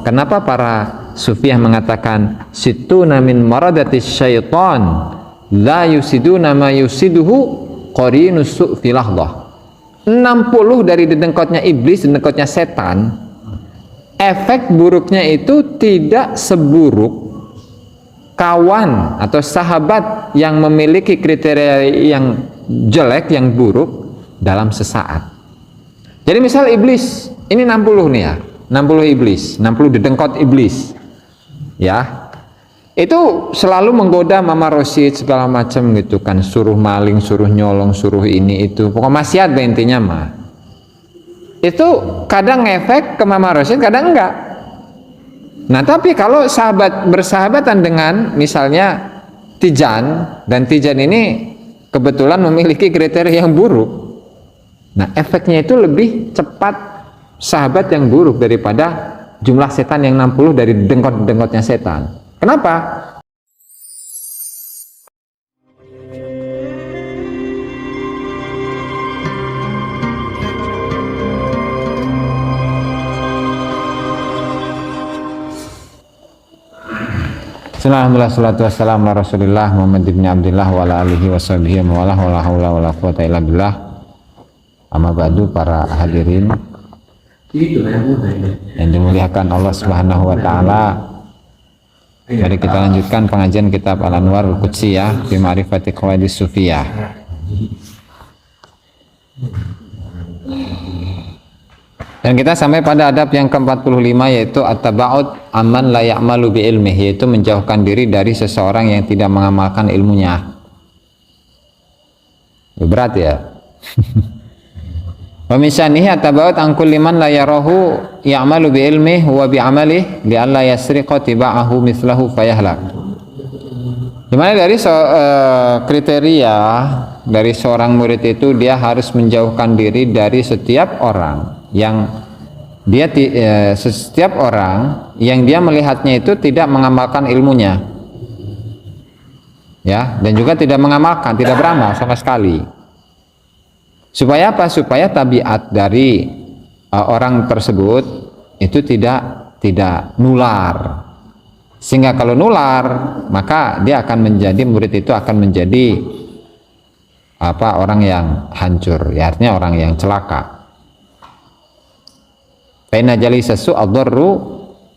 Kenapa para sufiah mengatakan situna min maradatis syaitan la yusiduna ma yusiduhu qarinus su' fi lahdah. 60 dari dedengkotnya iblis, dedengkotnya setan, efek buruknya itu tidak seburuk kawan atau sahabat yang memiliki kriteria yang jelek, yang buruk dalam sesaat. Jadi misal iblis, ini 60 nih ya, 60 iblis, 60 dedengkot iblis ya, itu selalu menggoda Mama Rosyid segala macam gitu kan, suruh maling, suruh nyolong, suruh ini itu, pokoknya maksiat intinya mah. Itu kadang ngefek ke Mama Rosyid, kadang enggak. Nah tapi kalau bersahabatan dengan misalnya Tijan, dan Tijan ini kebetulan memiliki kriteria yang buruk, nah efeknya itu lebih cepat sahabat yang buruk daripada jumlah setan yang 60 dari dengkot-dengkotnya setan. Kenapa? Bismillahirrahmanirrahim. Wassalatu wassalamu ala Rasulillah Muhammad ibn Abdullah wa ala alihi wa sahbihi wa la hawla wa la quwwata illa billah. Amma ba'du, para hadirin yang dimuliakan Allah Subhanahu wa taala. Mari kita lanjutkan pengajian kitab Al-Anwar Al-Qudsiyah fi Ma'rifati Qawaidis Sufiyah. Dan kita sampai pada adab yang ke-45, yaitu at-taba'ud amman la ya'malu bi ilmih, yaitu menjauhkan diri dari seseorang yang tidak mengamalkan ilmunya. Berat ya. Wa min syanihi at-taba'ud an kulli man la yarahu ya'malu bi ilmih wa bi amalihi li alla yasriqa tiba'ahu mithlahu fayahlak. Dimana dari kriteria dari seorang murid itu, dia harus menjauhkan diri dari setiap orang yang setiap orang yang dia melihatnya itu tidak mengamalkan ilmunya, ya, dan juga tidak mengamalkan, tidak beramal sama sekali. Supaya apa? Supaya tabiat dari orang tersebut itu tidak nular. Sehingga kalau nular, maka dia akan menjadi, murid itu akan menjadi orang yang hancur, ya, artinya orang yang celaka. Faina jalisasu ad-darru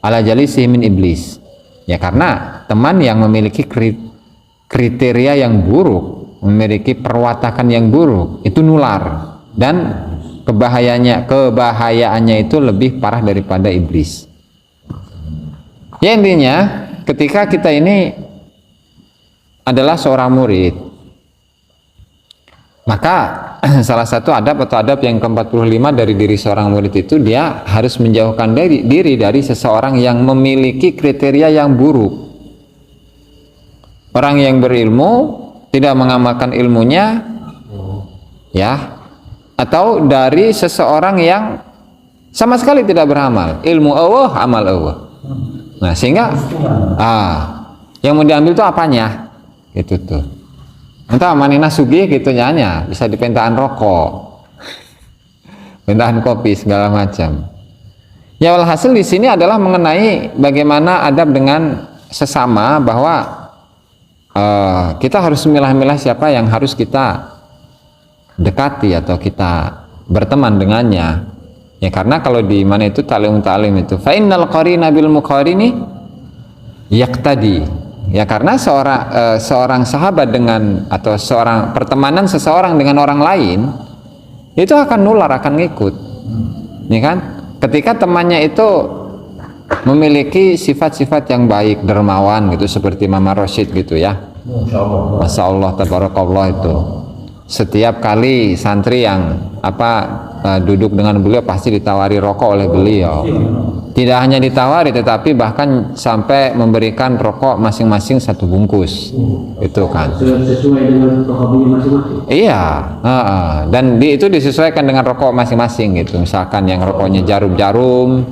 ala jalisihi min iblis. Ya, karena teman yang memiliki kriteria yang buruk, memiliki perwatakan yang buruk, itu nular, dan kebahayaannya itu lebih parah daripada iblis. Ya, intinya ketika kita ini adalah seorang murid, maka salah satu adab atau adab yang ke-45 dari diri seorang murid itu, dia harus menjauhkan diri dari seseorang yang memiliki kriteria yang buruk. Orang yang berilmu tidak mengamalkan ilmunya, ya, atau dari seseorang yang sama sekali tidak beramal, ilmu Allah, amal Allah. Nah, sehingga yang mau diambil itu apanya? Itu tuh. Entah manina sugih gitu nyanya, bisa dipentaan rokok, pentaan kopi segala macam. Ya, walhasil di sini adalah mengenai bagaimana adab dengan sesama, bahwa kita harus memilah-milah siapa yang harus kita dekati atau kita berteman dengannya. Ya, karena kalau di mana itu ta'lim itu fa innal qarina bil muqarini yaqtadi. Ya, karena seorang sahabat dengan, atau seorang pertemanan seseorang dengan orang lain itu akan nular, akan ngikut, ya kan? Ketika temannya itu memiliki sifat-sifat yang baik, dermawan gitu, seperti Mama Rosyid gitu ya, Masya Allah, tabarakallah, itu setiap kali santri yang duduk dengan beliau pasti ditawari rokok oleh beliau. Tidak hanya ditawari, tetapi bahkan sampai memberikan rokok masing-masing 1 bungkus. Itu kan. Sesuai dengan rokok masing-masing. Iya, dan itu disesuaikan dengan rokok masing-masing gitu. Misalkan yang rokoknya jarum-jarum,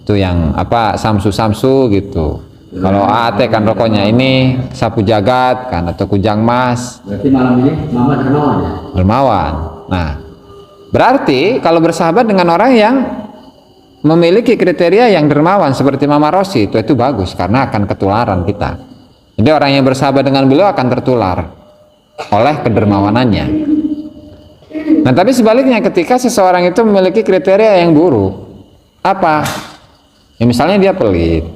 itu yang samsu-samsu gitu. Kalau AT kan rokoknya ini sapu jagat kan, atau kujang mas. Berarti malam ini Mama dermawan ya? Dermawan. Nah, berarti kalau bersahabat dengan orang yang memiliki kriteria yang dermawan seperti Mama Rosi, itu bagus karena akan ketularan kita. Jadi orang yang bersahabat dengan beliau akan tertular oleh kedermawanannya. Nah, tapi sebaliknya ketika seseorang itu memiliki kriteria yang buruk, apa? Ya misalnya dia pelit.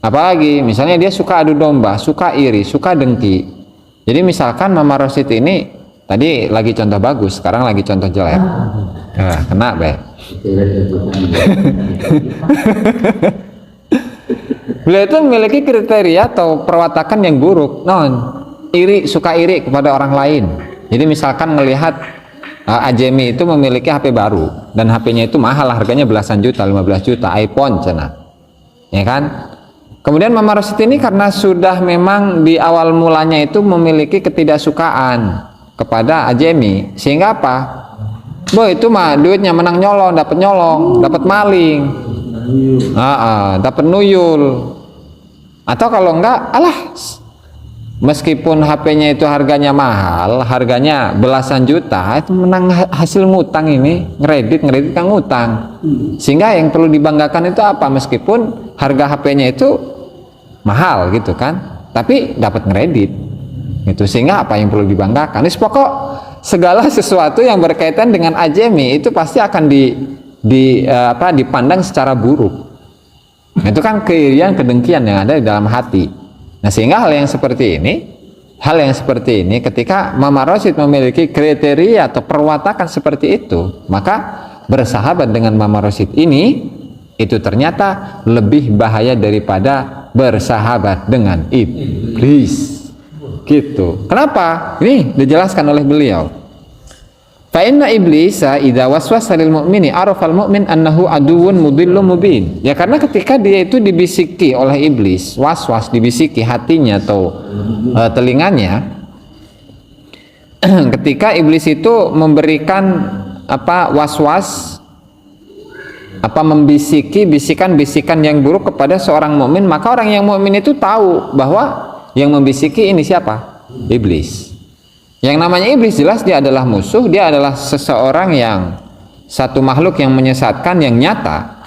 Apalagi misalnya dia suka adu domba, suka iri, suka dengki. Jadi misalkan Mama Rosid ini tadi lagi contoh bagus, sekarang lagi contoh jelek. Kena be. Beliau itu memiliki kriteria atau perwatakan yang buruk, iri, suka iri kepada orang lain. Jadi misalkan melihat Ajemi itu memiliki HP baru dan HP-nya itu mahal, harganya belasan juta, 15 juta, iPhone cina, ya kan? Kemudian Mama Rosid ini karena sudah memang di awal mulanya itu memiliki ketidaksukaan kepada Ajemi, sehingga apa? Boy itu mah duitnya menang nyolong, dapat maling, dapat nuyul, atau kalau enggak, meskipun HP-nya itu harganya mahal, harganya belasan juta, itu menang hasil ngutang ini, ngeredit kan ngutang, sehingga yang perlu dibanggakan itu apa? Meskipun harga HP-nya itu mahal gitu kan, tapi dapat ngeredit, itu sehingga apa yang perlu dibanggakan? Ini pokok segala sesuatu yang berkaitan dengan Ajemi itu pasti akan dipandang secara buruk. Itu kan keirian, kedengkian yang ada di dalam hati. Nah, sehingga hal yang seperti ini ketika Mama Rosid memiliki kriteria atau perwatakan seperti itu, maka bersahabat dengan Mama Rosid ini itu ternyata lebih bahaya daripada bersahabat dengan iblis. Gitu. Kenapa? Ini dijelaskan oleh beliau. Fa inna iblisa idza waswasa lil mu'mini arafal mu'min annahu aduwwun mudhillun mubin. Ya karena ketika dia itu dibisiki oleh iblis, waswas dibisiki hatinya atau telinganya, ketika iblis itu memberikan waswas membisiki bisikan-bisikan yang buruk kepada seorang mukmin, maka orang yang mukmin itu tahu bahwa yang membisiki ini siapa? Iblis. Yang namanya iblis jelas dia adalah musuh, dia adalah seseorang yang satu makhluk yang menyesatkan yang nyata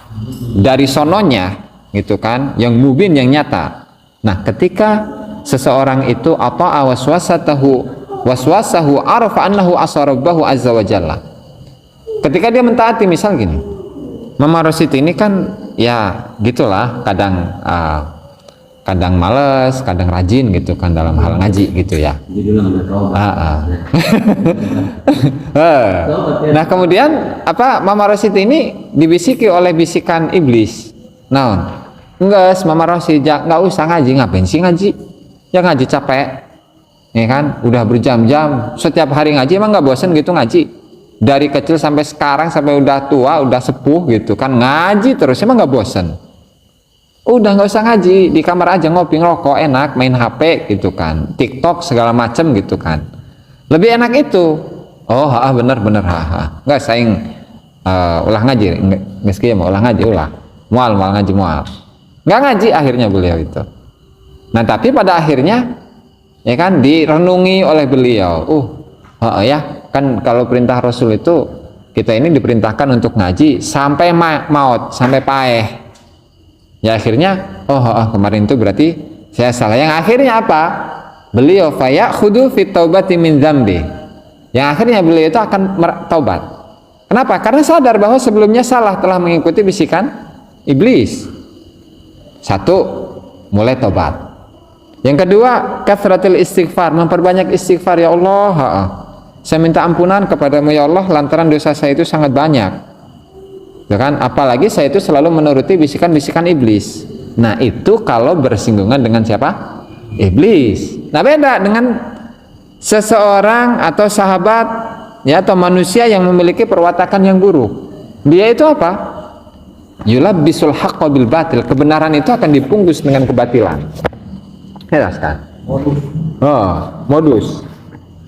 dari sononya gitu kan, yang mubin yang nyata. Nah, ketika seseorang itu waswasahu arafa annahu asarabahu azza wa jalla. Ketika dia mentaati, misal gini, Mama Rosid ini kan ya gitulah, kadang males, kadang rajin gitu kan dalam hal ngaji gitu ya. Nah kemudian Mama Rosid ini dibisiki oleh bisikan iblis. Enggak, Mama Rosid nggak usah ngaji, ngapain sih ngaji? Ya ngaji capek, ya kan? Udah berjam-jam setiap hari ngaji, emang nggak bosen gitu ngaji? Dari kecil sampai sekarang, sampai udah tua, udah sepuh gitu kan, ngaji terus, emang nggak bosen? Udah nggak usah ngaji, di kamar aja ngopi ngerokok enak, main HP gitu kan, TikTok segala macem gitu kan, lebih enak itu. Bener nggak saing ulah ngaji nggak mau ulah ngaji mual ngaji nggak ngaji akhirnya beliau itu. Nah tapi pada akhirnya ya kan direnungi oleh beliau, ya kan kalau perintah Rasul itu kita ini diperintahkan untuk ngaji sampai maut, sampai paeh. Ya akhirnya kemarin itu berarti saya salah. Yang akhirnya apa? Beliau fayakhudhu fit taubati min dzambi. Yang akhirnya beliau itu akan taubat. Kenapa? Karena sadar bahwa sebelumnya salah, telah mengikuti bisikan iblis. Satu, mulai taubat. Yang kedua, kathratil istighfar, memperbanyak istighfar. Ya Allah, saya minta ampunan kepadamu ya Allah lantaran dosa saya itu sangat banyak. Ya kan? Apalagi saya itu selalu menuruti bisikan-bisikan iblis. Nah itu kalau bersinggungan dengan siapa? Iblis. Nah beda dengan seseorang atau sahabat ya atau manusia yang memiliki perwatakan yang buruk. Dia itu apa? Yulabbisul haqqa bil batil. Kebenaran itu akan dibungkus dengan kebatilan. Jelaskan. Modus.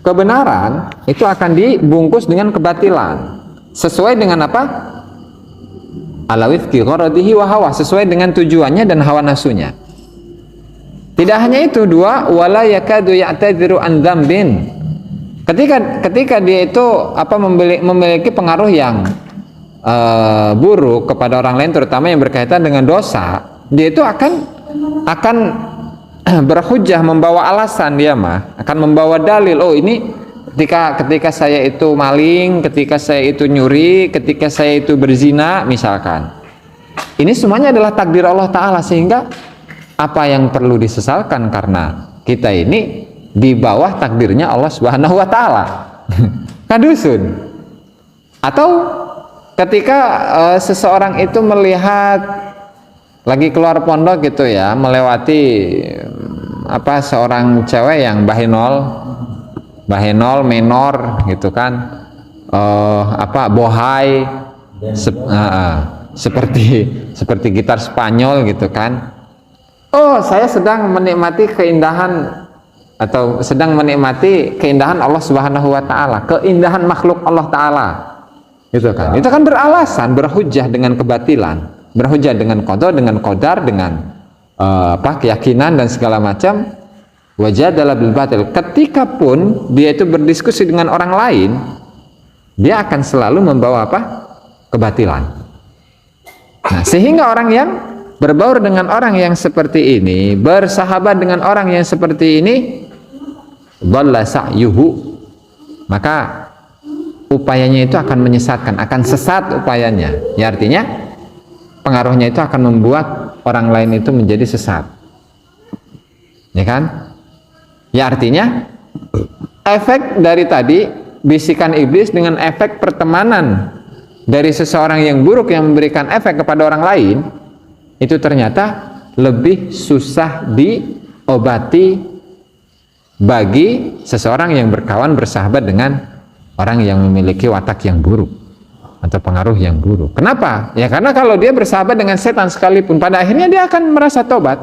Kebenaran itu akan dibungkus dengan kebatilan. Sesuai dengan apa? Ala wifqi gharadihi wa hawa, sesuai dengan tujuannya dan hawa nafsunya. Tidak hanya itu, dua, wala yakadu ya'tadiru an dzambin. Ketika dia itu memiliki pengaruh yang buruk kepada orang lain, terutama yang berkaitan dengan dosa, dia itu akan berhujjah, membawa alasan, dia akan membawa dalil. Oh, ini ketika saya itu maling, ketika saya itu nyuri, ketika saya itu berzina misalkan, ini semuanya adalah takdir Allah Ta'ala, sehingga apa yang perlu disesalkan karena kita ini di bawah takdirnya Allah Subhanahu wa Ta'ala. Kadusun. Atau ketika seseorang itu melihat lagi keluar pondok gitu ya, melewati seorang cewek yang bahenol menor gitu kan, bohai, seperti gitar Spanyol gitu kan. Oh, saya sedang menikmati keindahan atau sedang menikmati keindahan Allah Subhanahu wa Ta'ala, keindahan makhluk Allah Ta'ala, gitu kan. Itu kan beralasan, berhujjah dengan kebatilan, berhujjah dengan qada, dengan qadar, dengan keyakinan dan segala macam. Wajadalah bil batil. Ketika pun dia itu berdiskusi dengan orang lain, dia akan selalu membawa kebatilan. Nah, sehingga orang yang berbaur dengan orang yang seperti ini, bersahabat dengan orang yang seperti ini, dhalla sa'yuhu, maka upayanya itu akan menyesatkan, akan sesat upayanya. Ya, artinya pengaruhnya itu akan membuat orang lain itu menjadi sesat, ya kan? Ya, artinya efek dari tadi bisikan iblis dengan efek pertemanan dari seseorang yang buruk yang memberikan efek kepada orang lain, itu ternyata lebih susah diobati bagi seseorang yang berkawan, bersahabat dengan orang yang memiliki watak yang buruk atau pengaruh yang buruk. Kenapa? Ya karena kalau dia bersahabat dengan setan sekalipun, pada akhirnya dia akan merasa tobat,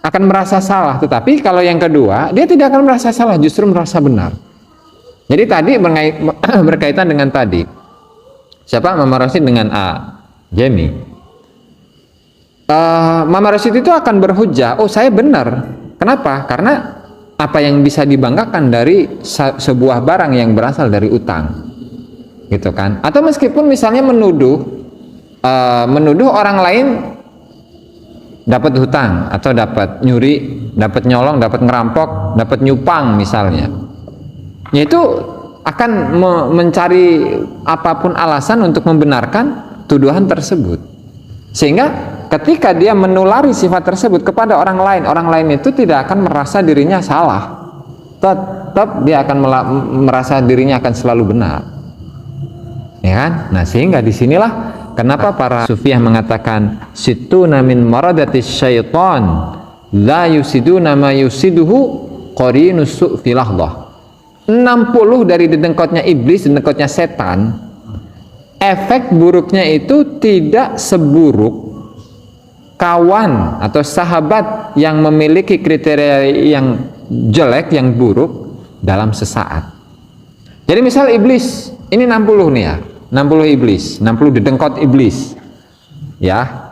akan merasa salah. Tetapi kalau yang kedua, dia tidak akan merasa salah, justru merasa benar. Jadi tadi berkaitan dengan tadi, siapa? Mama Rasid dengan Jamie. Mama Rasid itu akan berhujjah, oh saya benar. Kenapa? Karena apa yang bisa dibanggakan dari sebuah barang yang berasal dari utang, gitu kan? Atau meskipun misalnya menuduh orang lain dapat hutang atau dapat nyuri, dapat nyolong, dapat ngerampok, dapat nyupang misalnya, yaitu akan mencari apapun alasan untuk membenarkan tuduhan tersebut, sehingga ketika dia menulari sifat tersebut kepada orang lain itu tidak akan merasa dirinya salah, tetap dia akan merasa dirinya akan selalu benar, ya kan? Nah, sehingga disinilah kenapa para sufiah mengatakan situna min maradatis syaitan la yusiduna ma yusiduhu qarinus su' fi lahdah. 60 dari dedengkotnya iblis, dedengkotnya setan, efek buruknya itu tidak seburuk kawan atau sahabat yang memiliki kriteria yang jelek, yang buruk dalam sesaat. Jadi misal iblis, ini 60 nih ya, 60 iblis, 60 dedengkot iblis, ya,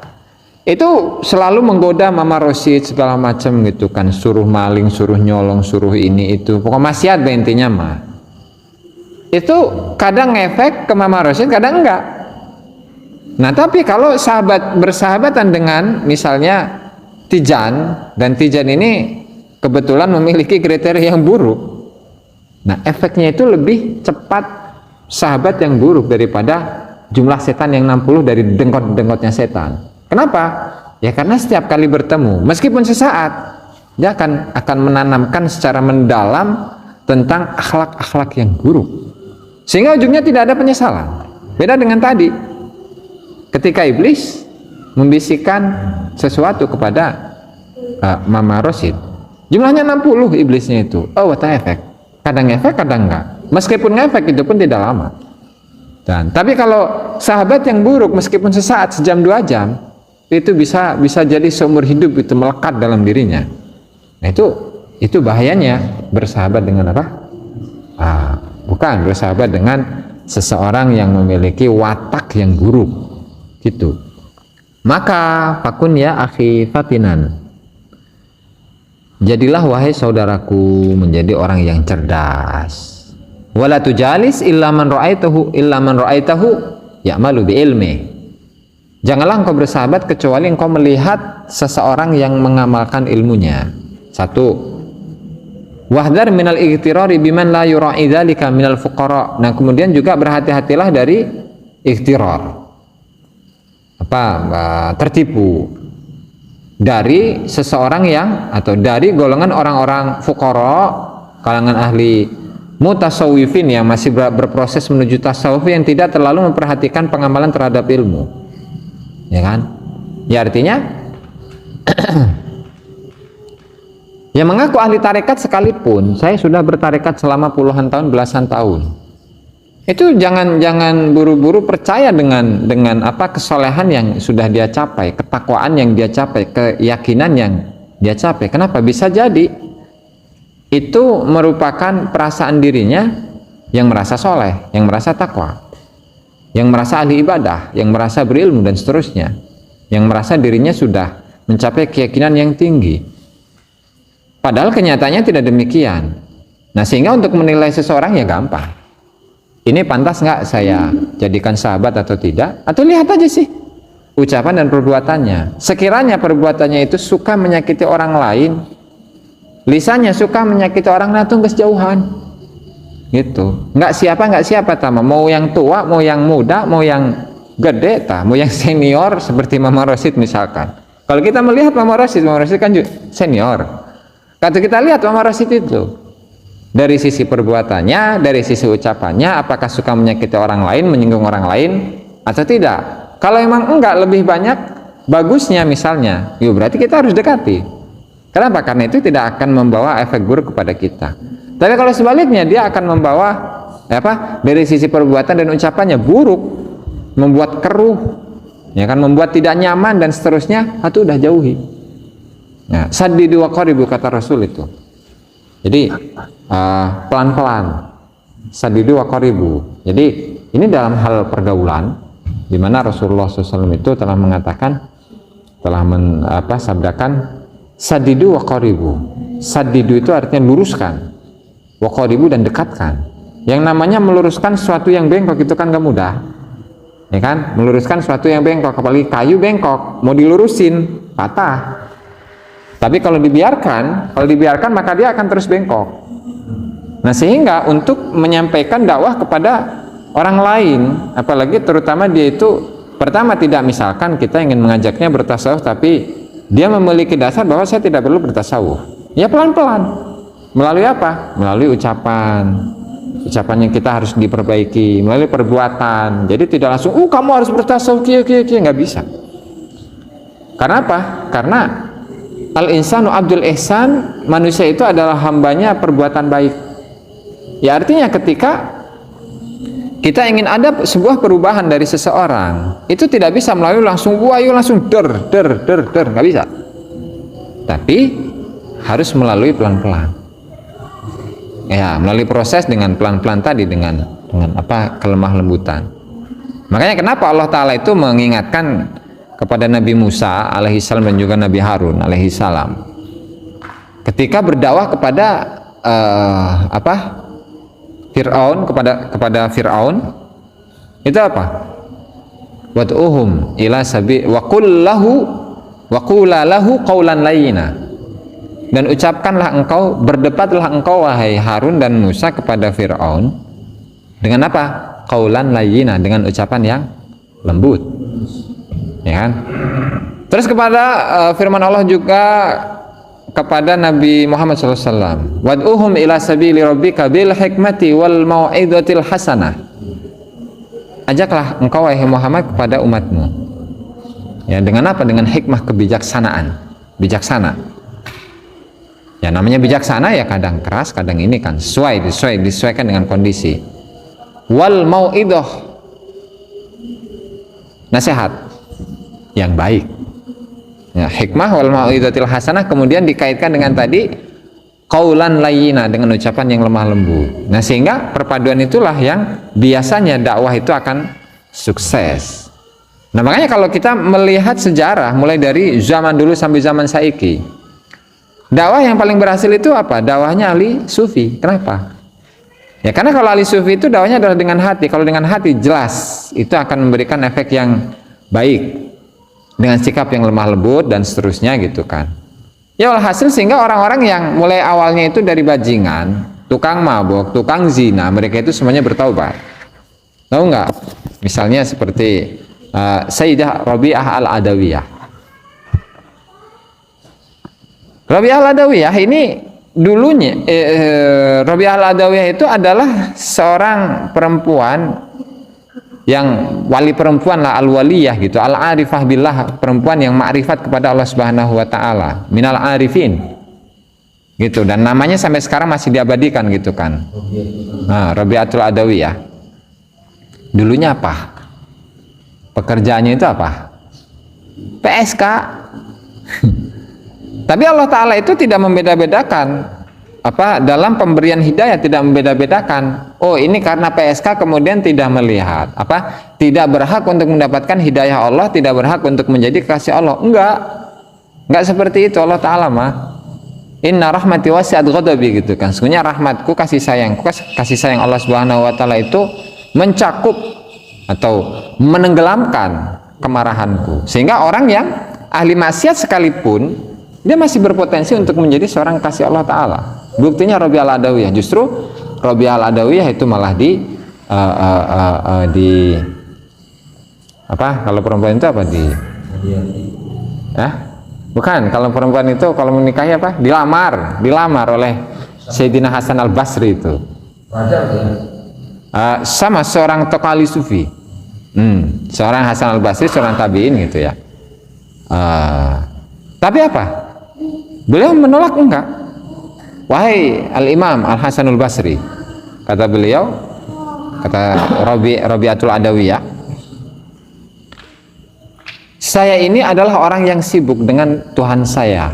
itu selalu menggoda Mama Rasid segala macam gitu kan, suruh maling, suruh nyolong, suruh ini itu, pokoknya maksiat intinya mah. Itu kadang ngefek ke Mama Rasid, kadang enggak. Nah, tapi kalau bersahabatan dengan misalnya Tijan, dan Tijan ini kebetulan memiliki kriteria yang buruk, nah efeknya itu lebih cepat sahabat yang buruk daripada jumlah setan yang 60 dari dengkot-dengkotnya setan. Kenapa? Ya karena setiap kali bertemu, meskipun sesaat, dia akan menanamkan secara mendalam tentang akhlak-akhlak yang buruk, sehingga ujungnya tidak ada penyesalan. Beda dengan tadi, ketika iblis membisikkan sesuatu kepada Mama Rasid, jumlahnya 60 iblisnya itu. Oh, what efek? Kadang efek, kadang enggak. Meskipun ngefek itu pun tidak lama. Tapi kalau sahabat yang buruk, meskipun sesaat, sejam 2 jam, itu bisa jadi seumur hidup, itu melekat dalam dirinya. Nah, itu bahayanya bersahabat dengan apa? Bukan bersahabat dengan seseorang yang memiliki watak yang buruk. Gitu. Maka fakun ya akhi fatinan, jadilah wahai saudaraku menjadi orang yang cerdas. Wala tujalis illa man ra'aitahu ya'malu bi ilmi. Janganlah engkau bersahabat kecuali engkau melihat seseorang yang mengamalkan ilmunya. Satu, wahdar minal ightirari biman la yura'i dzalika minal fuqara. Nah, kemudian juga berhati-hatilah dari ightirar. Tertipu dari seseorang yang atau dari golongan orang-orang fuqara, kalangan ahli mutasawwifin yang masih berproses menuju tasawuf, yang tidak terlalu memperhatikan pengamalan terhadap ilmu. Ya kan? Ya artinya yang mengaku ahli tarekat sekalipun, saya sudah bertarekat selama puluhan tahun, belasan tahun, itu jangan buru-buru percaya dengan apa kesolehan yang sudah dia capai, ketakwaan yang dia capai, keyakinan yang dia capai. Kenapa? Bisa jadi itu merupakan perasaan dirinya yang merasa soleh, yang merasa takwa, yang merasa ahli ibadah, yang merasa berilmu dan seterusnya, yang merasa dirinya sudah mencapai keyakinan yang tinggi. Padahal kenyataannya tidak demikian. Nah, sehingga untuk menilai seseorang ya gampang. Ini pantas nggak saya jadikan sahabat atau tidak? Atau lihat aja sih ucapan dan perbuatannya. Sekiranya perbuatannya itu suka menyakiti orang lain, lisannya suka menyakiti orang, nah tunggu sejauhan. Gitu. Nggak siapa tama, mau yang tua, mau yang muda, mau yang gede, mau yang senior seperti Mama Rosid misalkan. Kalau kita melihat Mama Rosid kan senior. Kalau kita lihat Mama Rosid itu dari sisi perbuatannya, dari sisi ucapannya, apakah suka menyakiti orang lain, menyinggung orang lain atau tidak? Kalau emang enggak, lebih banyak bagusnya misalnya, yuk berarti kita harus dekati. Kenapa? Karena itu tidak akan membawa efek buruk kepada kita. Tapi kalau sebaliknya, dia akan membawa dari sisi perbuatan dan ucapannya buruk, membuat keruh, ya kan, membuat tidak nyaman dan seterusnya, itu udah jauhi. Nah, saddidu wa qaribu kata Rasul itu. Jadi pelan-pelan, saddidu wa qaribu. Jadi ini dalam hal pergaulan, di mana Rasulullah SAW itu telah mengatakan, telah sabdakan, saddidu wa qaribu. Saddidu itu artinya luruskan, wa qaribu dan dekatkan. Yang namanya meluruskan sesuatu yang bengkok itu kan gak mudah, ya kan? Meluruskan sesuatu yang bengkok, apalagi kayu bengkok, mau dilurusin patah. Tapi kalau dibiarkan maka dia akan terus bengkok. Nah, sehingga untuk menyampaikan dakwah kepada orang lain, apalagi terutama dia itu pertama tidak, misalkan kita ingin mengajaknya bertasawuf tapi dia memiliki dasar bahwa saya tidak perlu bertasawuf, ya pelan-pelan. Melalui apa? Melalui ucapannya kita harus diperbaiki, melalui perbuatan. Jadi tidak langsung kamu harus bertasawuf nggak bisa. Karena apa? Karena al-insanu abdul ihsan, manusia itu adalah hambanya perbuatan baik. Ya artinya ketika kita ingin ada sebuah perubahan dari seseorang, itu tidak bisa melalui langsung langsung der, nggak bisa. Tapi harus melalui pelan-pelan. Ya, melalui proses dengan pelan-pelan tadi, dengan kelemah lembutan. Makanya kenapa Allah Ta'ala itu mengingatkan kepada Nabi Musa alaihissalam dan juga Nabi Harun alaihissalam ketika berdakwah kepada Fir'aun, kepada Fir'aun itu apa? Wad'uhum ila sabi wa qula lahu qawlan layyina, dan berdebatlah engkau wahai Harun dan Musa kepada Fir'aun dengan apa? Qawlan layyina, dengan ucapan yang lembut, ya kan? Terus kepada firman Allah juga kepada Nabi Muhammad SAW, wad'uhum ila sabili rabbika bil hikmati wal mau'izatil hasanah, ajaklah engkau wahai Muhammad kepada umatmu, ya dengan apa? Dengan hikmah, kebijaksanaan, bijaksana. Ya namanya bijaksana ya kadang keras, kadang ini kan disesuaikan dengan kondisi. Wal mau'idah, nasihat yang baik. Ya, hikmah wal mau'izatil hasanah kemudian dikaitkan dengan tadi qaulan layyina, dengan ucapan yang lemah lembut. Nah, sehingga perpaduan itulah yang biasanya dakwah itu akan sukses. Nah, makanya kalau kita melihat sejarah mulai dari zaman dulu sampai zaman saiki, dakwah yang paling berhasil itu apa? Dakwahnya ahli sufi. Kenapa? Ya karena kalau ahli sufi itu dakwahnya adalah dengan hati. Kalau dengan hati jelas itu akan memberikan efek yang baik dengan sikap yang lemah lembut dan seterusnya gitu kan. Ya alhasil sehingga orang-orang yang mulai awalnya itu dari bajingan, tukang mabuk, tukang zina, mereka itu semuanya bertaubat. Tahu nggak? Misalnya seperti Sayyidah Rabi'ah Al-Adawiyah. Rabi'ah Al-Adawiyah ini dulunya Rabi'ah Al-Adawiyah itu adalah seorang perempuan yang wali perempuan lah, al-waliyah gitu, al-arifah billah, perempuan yang ma'rifat kepada Allah Subhanahu wa taala, minal arifin. Gitu, dan namanya sampai sekarang masih diabadikan gitu kan. Nah, Rabi'atul Adawiyah. Dulunya apa? Pekerjaannya itu apa? PSK. Tapi Allah Ta'ala itu tidak membeda-bedakan apa dalam pemberian hidayah, tidak membeda-bedakan. Oh ini karena PSK kemudian tidak melihat apa, tidak berhak untuk mendapatkan hidayah Allah, tidak berhak untuk menjadi kasih Allah. Enggak seperti itu Allah Ta'ala mah. Inna rahmati wasi'at ghadabi gitu kan. Sesungguhnya rahmatku, kasih sayang Allah Subhanahu wa taala itu mencakup atau menenggelamkan kemarahanku. Sehingga orang yang ahli maksiat sekalipun dia masih berpotensi untuk menjadi seorang kasih Allah Ta'ala. Buktinya Rabi'ah Al-Adawiyah, justru Rabi'ah Al-Adawiyah itu malah di apa, kalau perempuan itu apa bukan, kalau perempuan itu kalau menikahi apa, dilamar oleh Sayyidina Hasan Al-Basri itu sama seorang tokoh ahli sufi, seorang Hasan Al-Basri, seorang tabi'in gitu ya. Tapi apa, beliau menolak enggak. Wahai Al-Imam Al-Hasanul Basri, kata beliau, kata Rabi'atul Adawiyah, saya ini adalah orang yang sibuk dengan Tuhan saya.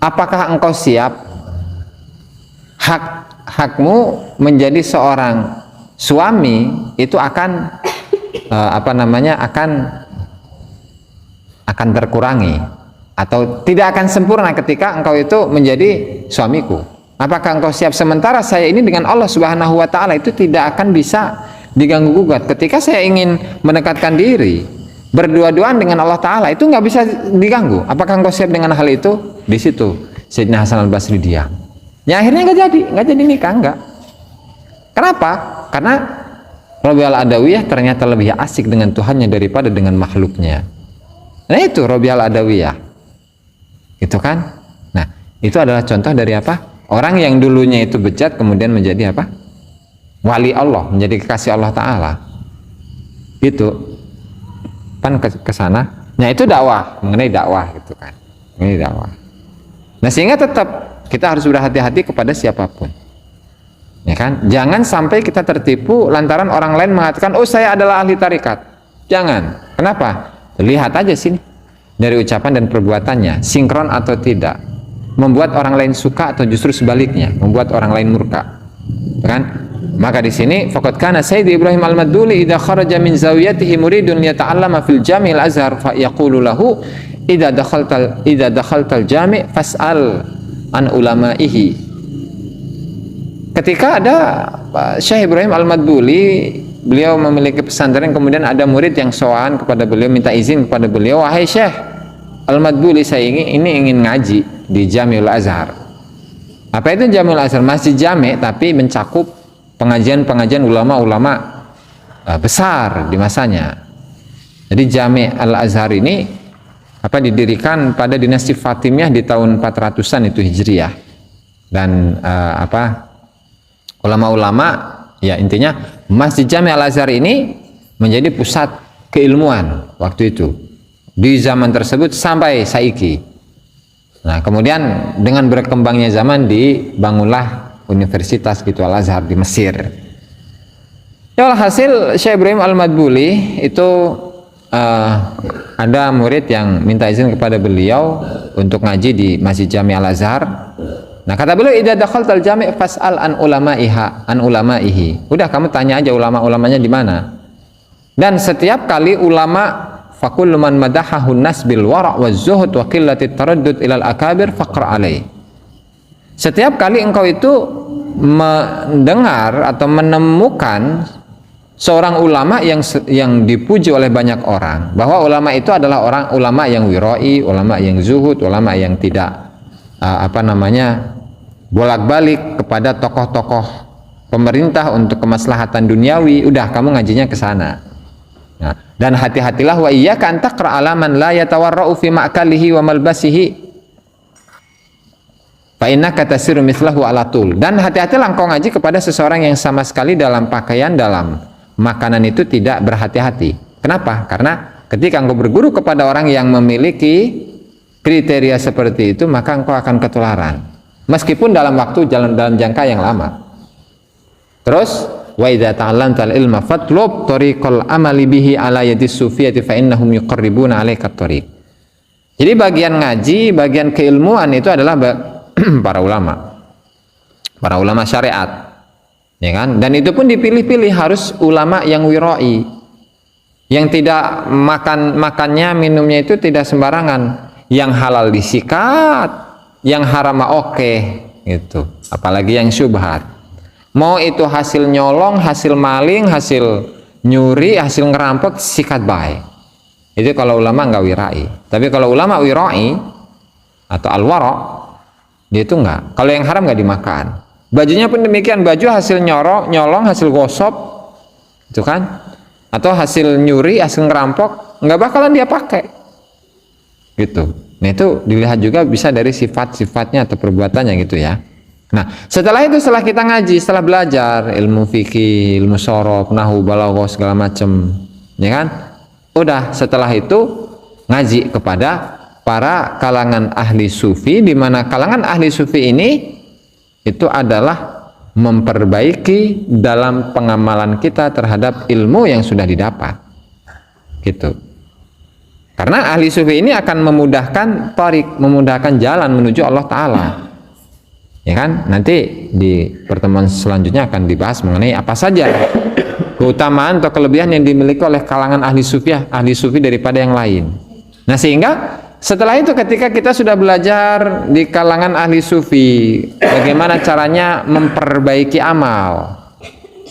Apakah engkau siap hakmu menjadi seorang suami itu akan akan terkurangi atau tidak akan sempurna ketika engkau itu menjadi suamiku? Apakah engkau siap? Sementara saya ini dengan Allah Subhanahu wa taala itu tidak akan bisa diganggu gugat. Ketika saya ingin mendekatkan diri berdua-duaan dengan Allah Ta'ala itu nggak bisa diganggu. Apakah engkau siap dengan hal itu? Di situ Sayyidina Hasan Al-Basri diam. Ya akhirnya nggak jadi nikah, enggak. Kenapa? Karena Rabi'ah Al-Adawiyah ternyata lebih asik dengan Tuhannya daripada dengan makhluknya. Nah itu Rabi'ah Al-Adawiyah, gitu kan? Nah itu adalah contoh dari apa? Orang yang dulunya itu bejat kemudian menjadi apa? Wali Allah, menjadi kekasih Allah Ta'ala. Gitu. Pan ke sana. Nah itu dakwah, mengenai dakwah gitu kan. Ini dakwah. Nah sehingga tetap kita harus berhati-hati kepada siapapun. Ya kan? Jangan sampai kita tertipu lantaran orang lain mengatakan, "Oh, saya adalah ahli tarikat." Jangan. Kenapa? Lihat aja sini dari ucapan dan perbuatannya, sinkron atau tidak. Membuat orang lain suka atau justru sebaliknya, membuat orang lain murka. Kan? Maka di sini faqad kana Sayyid Ibrahim Al-Madduli idza kharaja min zawiyatihi muridun liyata'allama fil Jami' al-Azhar fa yaqulu lahu idza dakhaltal jami' fas'al an ulama'ihi. Ketika ada Syekh Ibrahim Al-Madduli, beliau memiliki pesantren, kemudian ada murid yang sowan kepada beliau, minta izin kepada beliau, "Wahai Syekh Al-Madduli, saya ingin ngaji di Jami'ul Azhar." Apa itu Jami'ul Azhar? Masjid Jami' tapi mencakup pengajian ulama-ulama besar di masanya. Jadi Jami' Al-Azhar ini didirikan pada dinasti Fatimiyah di tahun 400-an itu Hijriyah. Dan ulama-ulama, ya intinya Masjid Jami' Al-Azhar ini menjadi pusat keilmuan waktu itu di zaman tersebut sampai saiki. Nah kemudian dengan berkembangnya zaman dibangunlah universitas gitu Al-Azhar di Mesir. Ya alhasil Syekh Ibrahim Al-Madduli itu ada murid yang minta izin kepada beliau untuk ngaji di Masjid Jami' Al-Azhar. Nah kata beliau, idza dakhaltal jami' fas'al an ulama'ihi. Udah kamu tanya aja ulama-ulamanya di mana. Dan setiap kali ulama faqul man madahahu nas bil wara' waz zuhud wa qillatit taraddud ilal akabir faqra alai. Setiap kali engkau itu mendengar atau menemukan seorang ulama yang dipuji oleh banyak orang, bahwa ulama itu adalah ulama yang wiroi, ulama yang zuhud, ulama yang tidak bolak-balik kepada tokoh-tokoh pemerintah untuk kemaslahatan duniawi. Udah, kamu ngajinya ke sana. Nah, dan hati-hatilah wa iyyaka an taqra ala man la yatawarra'u fi ma'kalihi wa malbasihi fa innaka tasiru mithlahu ala tul. Dan hati-hatilah engkau ngaji kepada seseorang yang sama sekali dalam pakaian, dalam makanan itu tidak berhati-hati. Kenapa? Karena ketika engkau berguru kepada orang yang memiliki kriteria seperti itu, maka engkau akan ketularan, meskipun dalam dalam jangka yang lama. Terus wa idza ta'allamtal ilma fatlub tariqal amali bihi ala yadis sufiyati fa innahum yuqarribuna 'alaika tariq. Jadi bagian ngaji, bagian keilmuan itu adalah para ulama syariat. Ya kan? Dan itu pun dipilih-pilih, harus ulama yang wiroi, yang tidak makannya, minumnya itu tidak sembarangan, yang halal disikat, yang haram oke, gitu. Apalagi yang syubhat. Mau itu hasil nyolong, hasil maling, hasil nyuri, hasil ngerampok, sikat baik. Itu kalau ulama nggak wirai. Tapi kalau ulama wirai atau al-wara', dia itu nggak. Kalau yang haram nggak dimakan. Bajunya pun demikian, baju hasil nyolong, hasil gosok, itu kan, atau hasil nyuri, hasil ngerampok, nggak bakalan dia pakai, gitu. Nah itu dilihat juga bisa dari sifat-sifatnya atau perbuatannya, gitu ya. Nah setelah itu, setelah kita ngaji, setelah belajar ilmu fikih, ilmu shorof, nahu, balaghah, segala macem, ya kan, udah setelah itu ngaji kepada para kalangan ahli sufi, di mana kalangan ahli sufi ini itu adalah memperbaiki dalam pengamalan kita terhadap ilmu yang sudah didapat, gitu. Karena ahli sufi ini akan memudahkan tarik, memudahkan jalan menuju Allah Ta'ala, ya kan. Nanti di pertemuan selanjutnya akan dibahas mengenai apa saja keutamaan atau kelebihan yang dimiliki oleh kalangan ahli sufi daripada yang lain. Nah sehingga setelah itu, ketika kita sudah belajar di kalangan ahli sufi bagaimana caranya memperbaiki amal,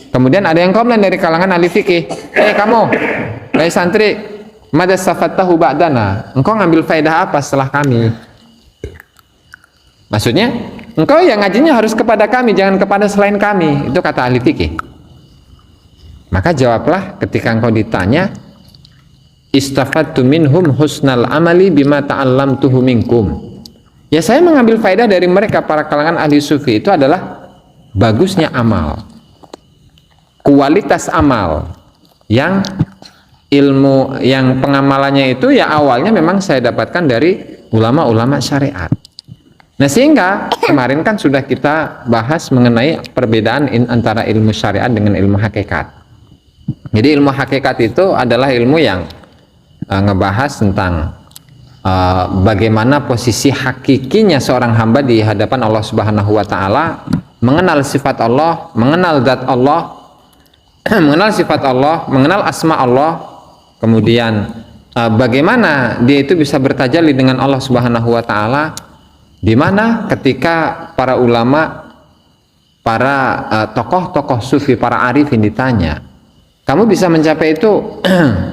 kemudian ada yang komplain dari kalangan ahli fikih, kamu, hai santri, madza safattahu ba'dana, engkau ngambil faedah apa setelah kami? Maksudnya, engkau yang ngajinya harus kepada kami, jangan kepada selain kami. Itu kata ahli fikih. Maka jawablah ketika engkau ditanya, istafadtu minhum husnal amali bima ta'allamtuhu minkum. Ya saya mengambil faedah dari mereka, para kalangan ahli sufi itu adalah bagusnya amal, kualitas amal, yang ilmu, yang pengamalannya itu ya awalnya memang saya dapatkan dari ulama-ulama syariat. Nah sehingga kemarin kan sudah kita bahas mengenai perbedaan antara ilmu syariat dengan ilmu hakikat. Jadi ilmu hakikat itu adalah ilmu yang ngebahas tentang bagaimana posisi hakikinya seorang hamba di hadapan Allah Subhanahu wa Ta'ala, mengenal sifat Allah, mengenal zat Allah, mengenal sifat Allah, mengenal asma Allah, kemudian bagaimana dia itu bisa bertajalli dengan Allah Subhanahu wa Ta'ala, di mana ketika para ulama, para tokoh-tokoh sufi, para arifin ditanya, kamu bisa mencapai itu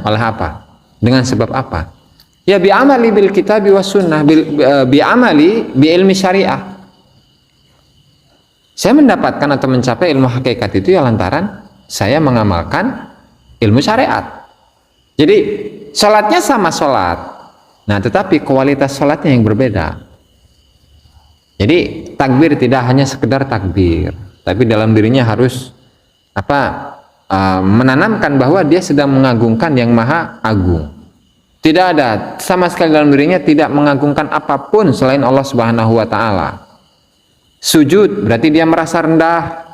oleh apa? Dengan sebab apa? Ya bi'amali bil kitabi was sunnah, bi'amali bi ilmi syariah. Saya mendapatkan atau mencapai ilmu hakikat itu ya lantaran saya mengamalkan ilmu syariat. Jadi sholatnya sama sholat, nah tetapi kualitas sholatnya yang berbeda. Jadi takbir tidak hanya sekedar takbir, tapi dalam dirinya harus menanamkan bahwa dia sedang mengagungkan yang maha agung. Tidak ada sama sekali dalam dirinya tidak mengagungkan apapun selain Allah Subhanahu wa Ta'ala. Sujud berarti dia merasa rendah,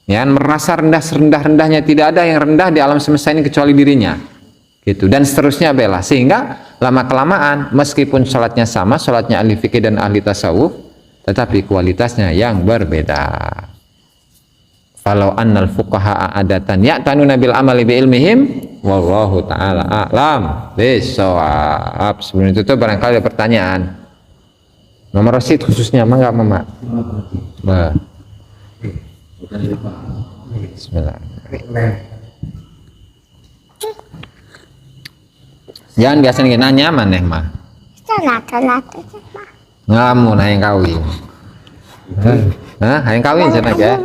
ya, merasa rendah serendah-rendahnya, tidak ada yang rendah di alam semesta ini kecuali dirinya, gitu, dan seterusnya bela. Sehingga lama kelamaan meskipun sholatnya sama, sholatnya ahli fikih dan ahli tasawuf, tetapi kualitasnya yang berbeda. Falau annal fuqaha adatan ya'tanuna bil amali bi ilmihim wallahu ta'ala a'lam bisawab. Sebelum itu tuh barangkali ada pertanyaan. Nomor Rasid khususnya, mangga Mama. Bismillahirrahmanirrahim. Jangan biasa nanya maneh mah. Salah. Ngalamun hayang kawin. Hah, hayang kawin cenah ya?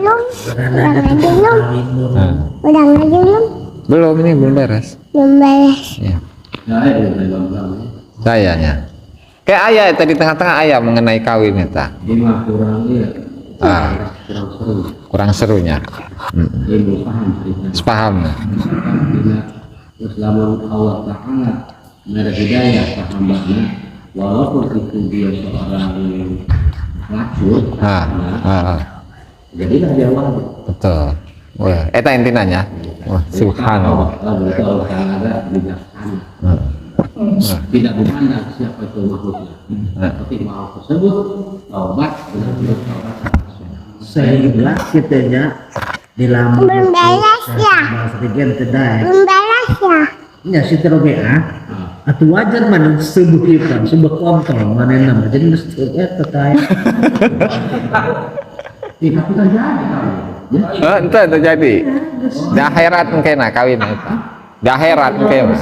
Udah belum? Belum, ini belum beres. Belum beres. Ya. Sayanya. Kayak ayah tadi tengah-tengah ayah mengenai kawin eta. Kurang serunya. Sepaham. Terus lamun Allah Ta'ala ada hidayah ke hambanya, walaupun itu dia seorang racun, jadilah dia wali. Betul. Wah, eta intinanya. Wah, subhanallah. Berarti Allah Ta'ala bijaksana. Tidak memandang siapa itu makhluknya, tapi mau tersebut taubat benar-benar taubat. Sehingga kitanya dilamar Belum beres ya? Sebagian tidak Belum beres ya? ya si terobea atau wajar mana sebuah kita sebuah kontrol mana nama jadi mesti terkait Tidak terjadi kalau Ente terjadi. Di akhirat mungkin kawin eta. Di akhirat mungkin.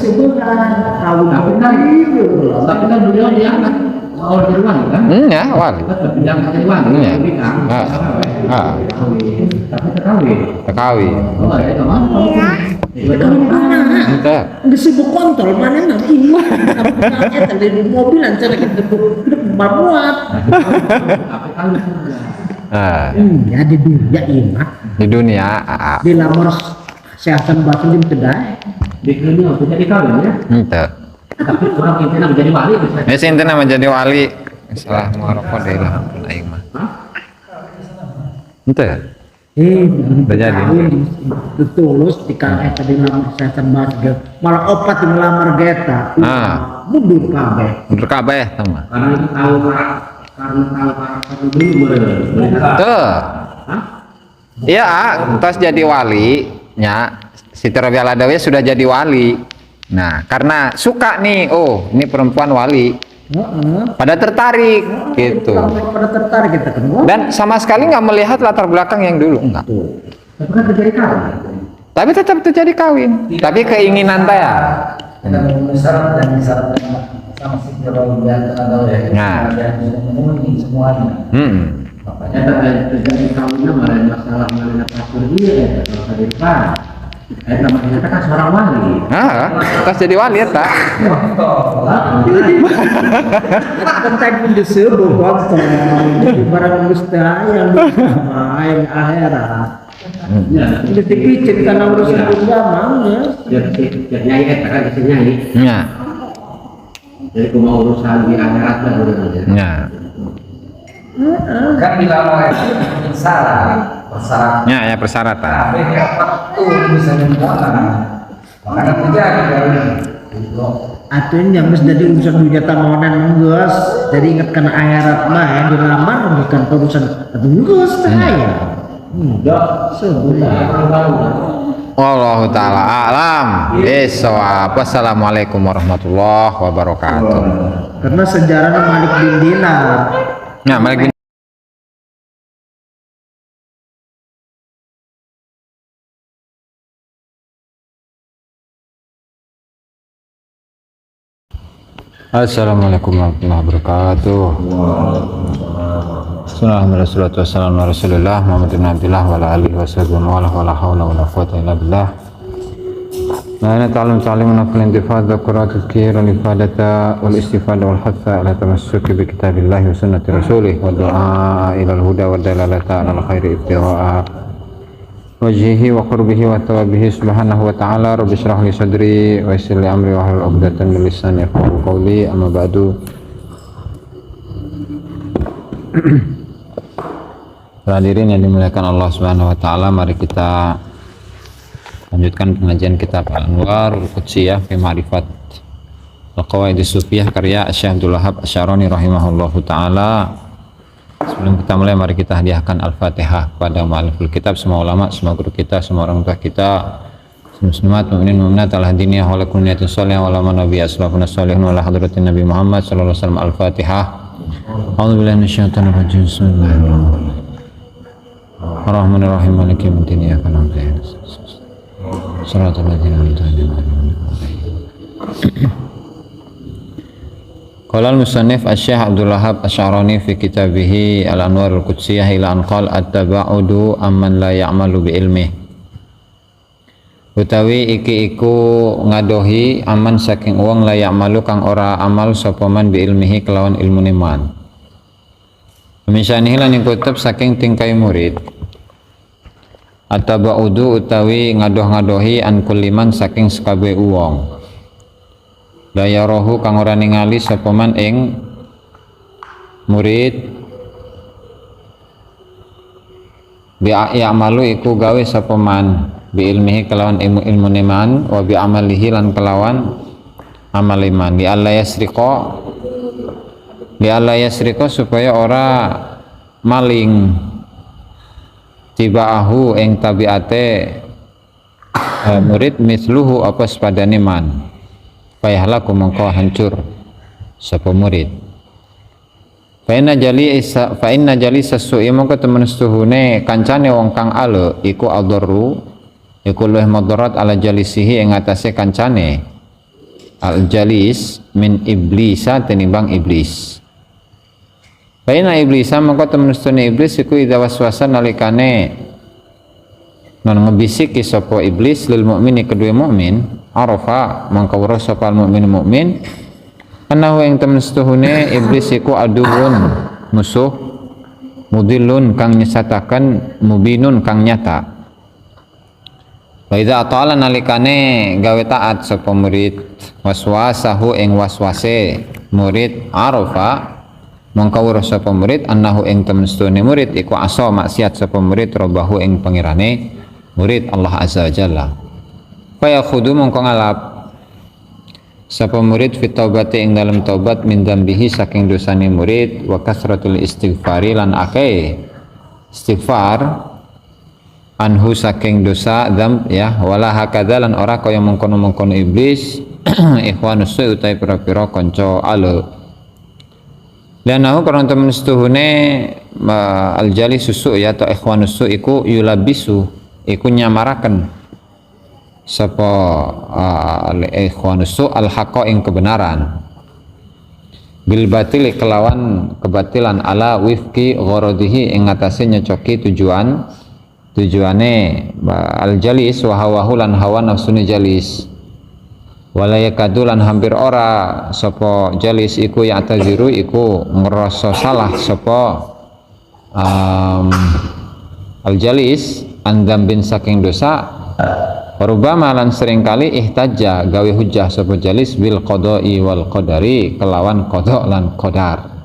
tapi kan beliau diangkat oleh Irwan kan? Ya, wali. Diangkat Irwan. Iya. Tapi terkawin. Tekawin. Oh, ya itu mah. Ente. disebut kontrol mana nama ini tapi di mobilan cara kita berbuat Tapi kalau ya di dunia ini Di dunia dilamar kesehatan batin di kedai di dunia sudah dikawin ya, ente. tapi kurang intinya menjadi wali bisa. Ya sih ente menjadi wali. Salah merokok deh lah aing mah. Ente. Terjadi. Tulus dikasih tadi lamar kesehatan batin malah opat di melamar geta mundur kabeh Mundur kabeh sama. Karena itu tahu karena dulu Tuh. Iya, tos jadi wali nya si Rabi Al-Adawi sudah jadi wali. Nah, karena suka nih, oh, ini perempuan wali. Pada tertarik gitu. pada tertarik kita kedua Dan sama sekali nggak melihat latar belakang yang dulu, enggak. tapi kan terjadi kawin. Tapi tetap terjadi kawin. Tapi keinginan teh ya. Kita memenuhi syarat dan syarat sama si Rabi atau Nah. memenuhi semuanya. Makanya terjadi kawinnya malah masalah malah pasur dia kalau terjadi kawin. Namanya kan seorang wali. Tos jadi wali ya tak? kontak disebut waktu barang mustahil yang akhirat Ya, ini dipicit karena urusan dunia ya jadi nyai kan bisa nyai. Ya, Jadi mau urusan di akhirat lah urusannya. ya, Kan dilamar itu syarat persyaratan. ya, ya persyaratan. Tapi waktu bisa memuatkan. Makanya terjadi dari artinya mesti jadi urusan dunia tamonan guys jadi ingat karena akhirat mah yang dilamar bukan urusan guys saya sebulan Wallahu ta'ala a'lam bishawab. Wassalamualaikum warahmatullahi wabarakatuh. karena sejarahnya Malik bin Dinar Nah, Malik bin Assalamualaikum warahmatullahi wabarakatuh. Bismillahirrahmanirrahim. Wassalamu ala Rasulillah Muhammadin Abdillah wa ala alihi wa sahbihi wa la hawla wa la quwwata illa billah. Ma ana ta'lam ta'limuna fil intifad wa qira'atul khair wal ifadata wal istifada wal hatha ala tamassuki bi kitabillahi wa sunnati rasulih wa du'a ila al huda wa dalalata ala al khairi ibtigha'a wajhihi wa qurbihi wa tawabihi subhanahu wa ta'ala. Rabbi shrah li sadri wa yassir li amri wa hlul 'uqdatam min lisani yafqahu qawli. Amma ba'du. Hadirin yang dimuliakan Allah Subhanahu wa taala, mari kita lanjutkan pengajian kitab Al-Anwar Al-Qudsiyah fi Ma'rifat Al-Qawaid As-Sufiyah karya Syekh Abdul Wahab Asy-Syarani rahimahullahu taala. Sebelum kita mulai, mari kita hadiahkan Al-Fatihah kepada mu'alliful kitab, semua ulama, semua guru kita, semua orang tua kita, muslimat, mu'minin, mu'minat, al-hadiniyah, wa lakum niyatin sholihah, wa lama nabiya aslafuna sholihun, wa la hadratin Nabi Muhammad sallallahu alaihi wasallam. Al-Fatihah. A'udzu billahi minasyaitonir rajim. Bismillahirrahmanirrahim. Ar-Rahmanir Rahim Maliki Yaumiddin Iyyaka na'budu wa iyyaka nasta'in Shiratal ladzina an'amta 'alaihim ghairil maghdubi 'alaihim. Qala al-musannif Asy-Syaikh Abdul Wahhab Asy-Sya'rani fi kitabih Al-Anwar Al-Qudsiyah ila an qala at-taba'udu amman la ya'malu bi ilmih. Utawi iki iku ngadohi aman saking wong la ya'malu kang ora amal sapa man bi ilmihi kelawan ilmune man. Misanihi lan kutub saking tingkai murid. At-taba'udu utawi ngadoh-ngadohi an kulliman saking sakabeh wong. La yarahu kang ora ningali sapa man ing murid bi ya'malu iku gawe sapa man bi ilmihi kelawan ilmune man wa bi amalihi lan kelawan amal iman li alla yasriqa supaya ora maling tibaahu ing tabiate murid misluhu apa sepadane man fayahlaku mongko hancur sapa murid. Fa inna jali sasu'i mongko temen setuhune kancane wong kang ale iku adharu iku luwih madarat ala jalisihi ing atase kancane al jalis min iblisa tenimbang iblis. Fa inna iblisa mongko temen setuhune iblis iku idza waswasa nalikane non ngebisiki sapa iblis lil mukmini kedue mukmin arafa mangka weruh sapa mukmin mukmin anahu ing temen setuhune iblis iku aduun musuh mudillun kang nyesataken mubinun kang nyata. Wa idza ta'ala nalikane gawe taat sapa murid waswasahu ing waswase murid arafa mangka weruh sapa murid anahu ing temen setuhune murid iku asa maksiat sapa murid robahu ing pangirane murid Allah azza wa jalla. Faya khudu mongko ngalap sapa murid fit taubati ing dalam taubat min dzambihi saking dosane murid wa kasratul istighfari lan akeh istighfar anhu saking dosa dzam ya wala hakadza lan ora kaya mengkono-mengkono iblis ikhwanus utai pira-pira kanca ale lanahu karena temen setuhune al-jali susu ya atau ikhwanus iku yulabisu iku nyamaraken sapa ikhwanusu al-haqqa ing kebenaran bil batili kelawan kebatilan ala wifki gharadihi ing atase nyocoki tujuane al-jalis wa hawahu lan hawa nafsune jalis wala yakadu lan hampir ora sapa jalis iku ya taziru iku ngerasa salah sapa al-jalis andam bin saking dosa Rubama lan seringkali ihtajja gawe hujjah sapa jalis bil qada'i wal qadari kelawan qada lan qadar.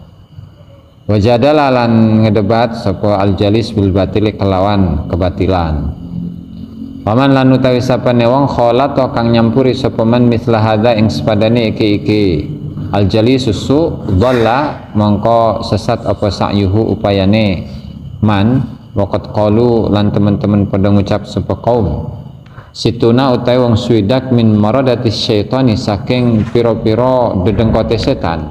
Wajadala lan ngedebat sapa al jalis bil batili kelawan kebatilan. Paman lan utawi sapane wong kholata kang nyampuri sapa man misla hadza ing sepadane iki al jalis susu dhalla mongko sesat apa sa'yuhu upayane man waqat qalu lan teman-teman padha ngucap sapa kaum situna utai wong swidak min maradatis syaitani saking piro-piro dedengkote setan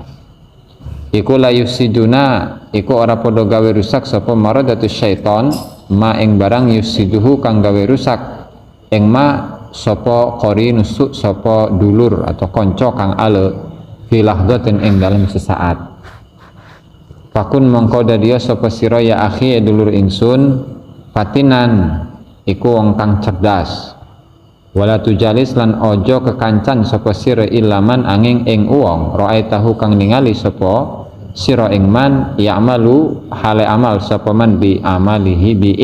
iku la yusiduna iku ora padha gawe rusak sapa maradatus syaitan ma ing barang yusiduhu kang gawe rusak ing ma sapa qarinus sapa dulur atau kanca kang ale fi lahdatin ing dalem sesaat fakun mongko dadia sapa sira ya akhi dulur ingsun patinan iku wong kang cerdas wala tujalis lan ojo kekancan sapa sira ilaman angin ing wong ra'aitahu kang ningali sapa sira ing man ya'malu hale amal sapa man bi amalihi bi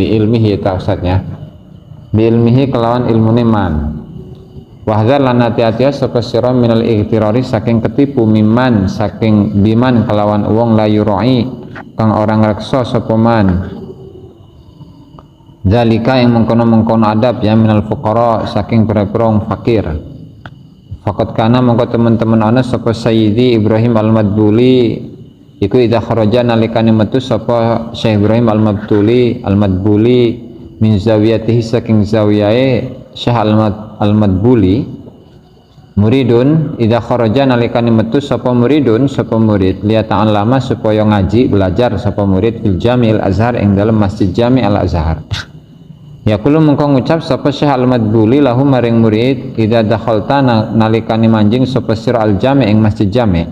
ilmihi ta ustadnya bi ilmihi kelawan ilmune man wahdzar lan hati-hati sapa sira minal igtirari saking ketipu miman saking biman kelawan wong la yurai kang orang reksa sapa man zalika yang mengkono-mengkono adab ya minal fuqara saking pira-pira wong fakir. Faqat kana mongko teman-teman ana sapa Sayyidi Ibrahim Al-Madbuli iku idza kharaja nalikane metu sapa Syekh Ibrahim Al-Madbuli min zawiyatihi saking zawiyae Syekh Al-Madbuli Muridun idza kharaja nalikane metu sapa muridun sapa murid liya ta'allama supaya ngaji belajar sapa murid fil Jami'il Azhar ing dalam Masjid Jami' Al Azhar. Yaqulu mengko ngucap sapa Syekh Al-Madbuli lahu maring murid idza dakhalta nalikane manjing sapa sira al Jami' ing Masjid Jami'.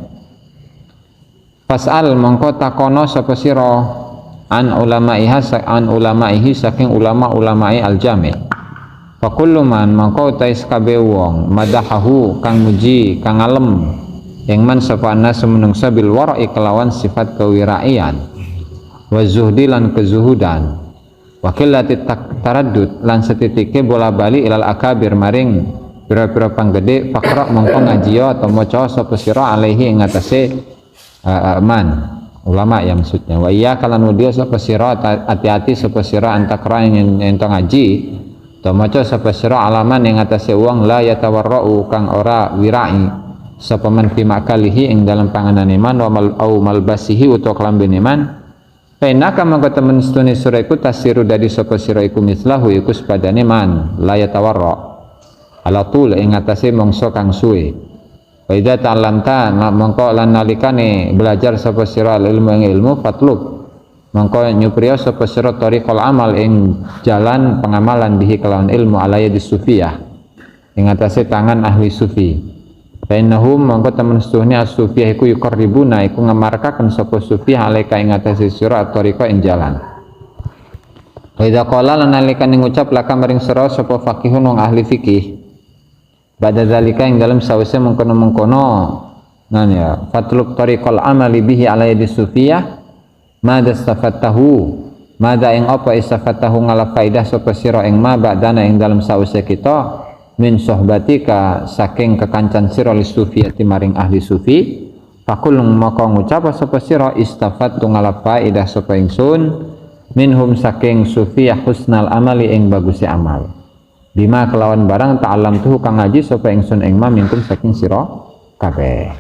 Fas'al mengko takono sapa sira an ulama'ihi saking ulama-ulama'i al Jami'. Fakullu man mangko tais kabeh wong madahahu kang muji kang ngalem ing man sapa nasu menungsa bil wara'i kelawan sifat kewiraian wa zuhdi lan kezuhudan wa qillati taraddud lan setitike bola-bali ilal akabir maring pira-pira panggede fakra mangko ngajiyo atau maca sapa sira alaihi ing atase man ulama ya maksudnya wa iya kalan wedya sapa sira hati-hati sapa sira antakra ing ento ngaji maca sapa sira alaman yang atase wong la yatawarra'u kang ora wirai sapa man fi makalihi ing dalam panganane man wa malbasihi utawa klambene man penaka mangko temen stune sira iku tasiru dadi sapa sira iku mislahu iku sepadane man la yatawarra ala tul ing atase mangsa kang suwe wa idza ta'lamta mangko lan nalikane belajar sapa sira ilmu fatlub mangko nyupriya sapa sira tariqal amal ing jalan pengamalan bihi kelawan ilmu alaya di sufiyah ing atase tangan ahli sufi fa innahum mangko temen setuhne as-sufiyah iku yuqarribuna iku ngamarkaken sapa sufiyah alaika ing atase sira tariqa ing jalan wa idza qala lan nalikane ngucap laka maring sira sapa faqihun wong ahli fikih badha zalika ing dalam sawise mengkono-mengkono nan ya fatlub tariqal amali bihi alaya di sufiyah mada istafatahu mada ing apa istafatahu ngalap faidah sapa sira ing ma ba'dana ing dalam sause kita min sohbatika saking kekancan sira li sufiyati maring ahli sufi fakul maka ngucap sapa sira istafatu ngalap faidah sapa ingsun minhum saking sufiyah husnal amali ing bagusi amal bima kelawan barang ta'alam tuh kang ngaji sapa ingsun ing ma minkum saking sira kabeh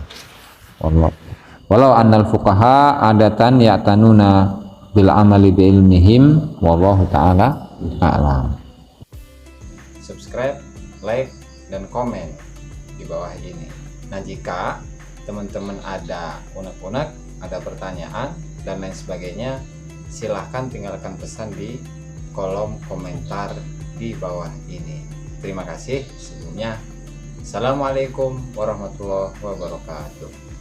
Allah. Walau annal fuqaha adatan ya'tanuna bil amali bi ilmihim wallahu taala a'lam. Subscribe, like, dan komen di bawah ini. Nah, jika teman-teman ada unek-unek, ada pertanyaan dan lain sebagainya, silahkan tinggalkan pesan di kolom komentar di bawah ini. Terima kasih sebelumnya. Assalamualaikum warahmatullahi wabarakatuh.